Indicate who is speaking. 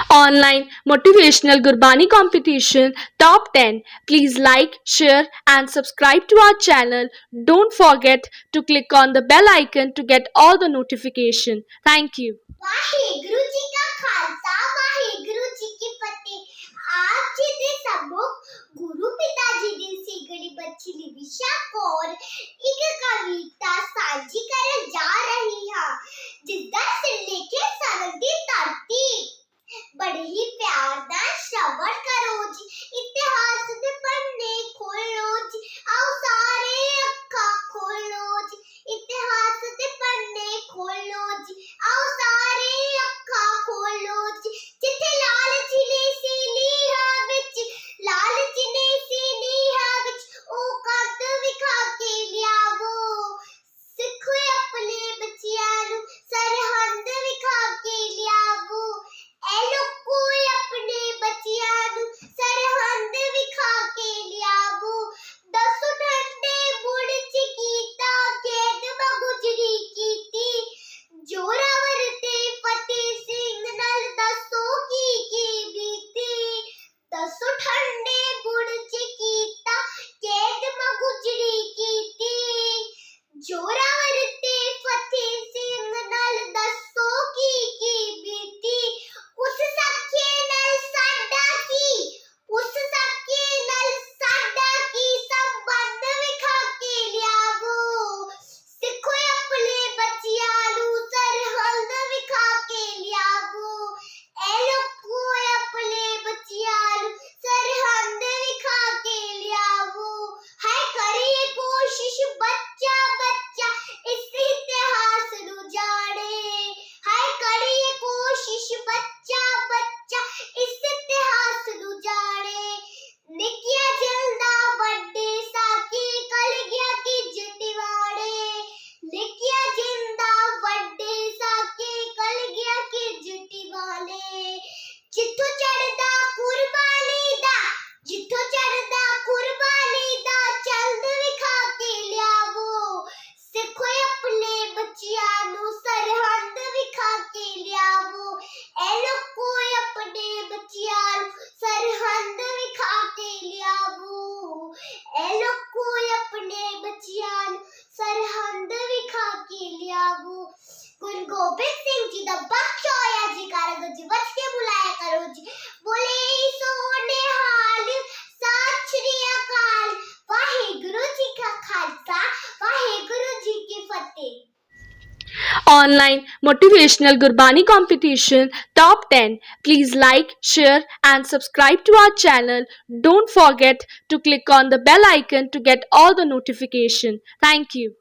Speaker 1: Online Motivational Gurbani competition top 10. Please like, share and subscribe to our channel. Don't forget to click on the bell icon to get all the notification. Thank you.
Speaker 2: Waheguru ji ਕਾ ਖਾਲਸਾ ਵਾਹਿਗੁਰੂ ਜੀ ਕੀ ਫਤਿਹ। ਆਪ ਜੀ ਦੇ ਸਬਕ ਗੁਰੂ ਪਿਤਾ ਜੀ ਦੀ ਸਿਗੜੀ ਬੱਚੀ ਨਿਵਿਸ਼ਾ ਕੌਰ ਇੱਕ ਕਵਿਤਾ ਸਾਂਝੀ ਕਰਨ ਜਾ ਰਹੀ ਹਾਂ, ਜਿਸਦਾ ਸਿਰਲੇਖ ਸਰਲ ਦੀ ਧਰਤੀ। ਬੜੇ ਹੀ ਪਿਆਰ ਨਾਲ ਸ਼ਬਦ ਕਰੋ ਜੀ, ਇਤਿਹਾਸ ਦੇ ਪੰਨੇ ਖੋਲੋ ਜੀ, ਆਓ ਸਾਰੇ ਅੱਖਾਂ ਖੋਲੋ ਜੀ, ਇਤਿਹਾਸ ਦੇ ਪੰਨੇ ਖੋਲੋ ਜੀ, ਆਓ ਸਾਰੇ ਅੱਖਾਂ ਖੋਲੋ ਜੀ। ਜਿੱਥੇ ਲਾਲਚ ਨੇ ਸੀ ਨੀਹਾਂ ਵਿੱਚ, ਲਾਲਚ ਨੇ ਸੀ ਨੀਹਾਂ ਵਿੱਚ, ਉਹ ਕੱਦ ਵਿਖਾ ਕੇ ਲਿਆਵੋ। ਸਿੱਖੋ ਆਪਣੇ ਬੱਚਿਆਂ ਨੂੰ ਸਰਹੰਦ ਵਿਖਾ ਕੇ ਲਿਆਵੋ। ਐ ਲੋਕੋ ਆਪਣੇ ਬੱਚਿਆਂ ਨੂੰ ਸਰਹੰਦ ਵਿਖਾ ਕੇ ਲਿਆਵੋ। ਦੱਸੋ ਠੰਡੇ ਬੁੜ ਚ ਕੀਤਾ ਖੇਡ ਬਗੁਜਰੀ ਕੀਤੀ, ਜੋਰਾਵਰ ਤੇ ਫਤਿਹ ਸਿੰਘ ਨਾਲ ਦੱਸੋ ਕੀ ਬੀਤੀ। ਦੱਸੋ ਠੰਡੇ ਬੁੜ ਚ ਕੀਤਾ ਖੇਡ ਬਗੁਜਰੀ ਕੀਤੀ, ਜੋਰਾਵਰ ਤੇ ਫਤਿਹ ਸਿੰਘ ਨਾਲ ਦੱਸੋ ਕੀ ਬੀਤੀ। ਉਸ ਸਾਖੇ ਨਾਲ ਸਾਡਾ ਕੀ, ਉਸ ਸਾਖੇ ਨਾਲ ਸਾਡਾ ਕੀ ਸੰਬੰਧ ਵਿਖਾ ਕੇ ਲਿਆਵੋ। ਸਿੱਖੋ ਆਪਣੇ ਬੱਚਿਆਂ ਨੂੰ ਸਰਹੰਦ ਵਿਖਾ ਕੇ ਲਿਆਵੋ। ਐ ਲੋਕੋ ਆਪਣੇ ਬੱਚਿਆਂ ਨੂੰ ਸਰਹੰਦ ਵਿਖਾ ਕੇ ਲਿਆਵੋ। ਹਾਏ ਕਰੀਏ ਕੋਸ਼ਿਸ਼ ਬੱਚਾ ਬੱਚਾ ਇਸ ਇਤਿਹਾਸ ਨੂੰ ਜਾਣੇ। ਹਾਏ ਕਰੀਏ ਕੋਸ਼ਿਸ਼ ਬੱਚਾ ਬੱਚਾ ਇਸ ਇਤਿਹਾਸ ਨੂੰ ਜਾਣੇ। ਨਿੱਕੀਆਂ ਜਲਦਾ ਵੱਡੇ ਸਾਕੀ ਕਲ ਗਿਆ ਕਿ ਜਟਿਵਾੜੇ, ਨਿੱਕੀਆਂ ਜਿੰਦਾ ਵੱਡੇ ਸਾਕੀ ਕਲ ਗਿਆ ਕਿ ਜਟਿਵਾੜੇ। ਜਿੱਥੋਂ ਚੜਦਾ ਕੁਰਬਾਨੀ ਦਾ, ਜਿੱਥੋਂ ਚੜਦਾ ਕੁਰਬਾਨੀ ਦਾ ਚੰਦ ਵਿਖਾ ਕੇ ਲਿਆਵੋ। ਸਿੱਖੋ ਆਪਣੇ ਬੱਚਿਆਂ ਨੂੰ ਸਰਹੰਦ ਵਿਖਾ ਕੇ ਲਿਆਵੋ। ਐ ਲੋਕੋ ਆਪਣੇ ਬੱਚਿਆਂ ਨੂੰ ਸਰਹੰਦ ਵਿਖਾ ਕੇ ਲਿਆਵੋ। ਐ ਲੋਕੋ ਆਪਣੇ ਬੱਚਿਆਂ ਨੂੰ ਸਰਹੰਦ ਵਿਖਾ ਕੇ ਲਿਆਵੋ। ਗੁਰੂ ਗੋਬਿੰਦ ਸਿੰਘ ਜੀ ਦਾ ਬਖਸ਼ ਹੋਇਆ ਜੀ ਕਰ ਜੀ ਵਜ ਕੇ ਬੁਲਾਇਆ ਕਰੋ ਜੀ। ਬੋਲੇ ਸੋਨੇ ਹਾਲ ਸਤਿ ਸ਼੍ਰੀ ਅਕਾਲ। ਵਾਹਿਗੁਰੂ ਜੀ ਕਾ ਖਾਲਸਾ ਵਾਹਿਗੁਰੂ ਜੀ ਕੀ ਫਤਿਹ।
Speaker 1: Online Motivational Gurbani competition top 10. Please like, share and subscribe to our channel. Don't forget to click on the bell icon to get all the notification. Thank you.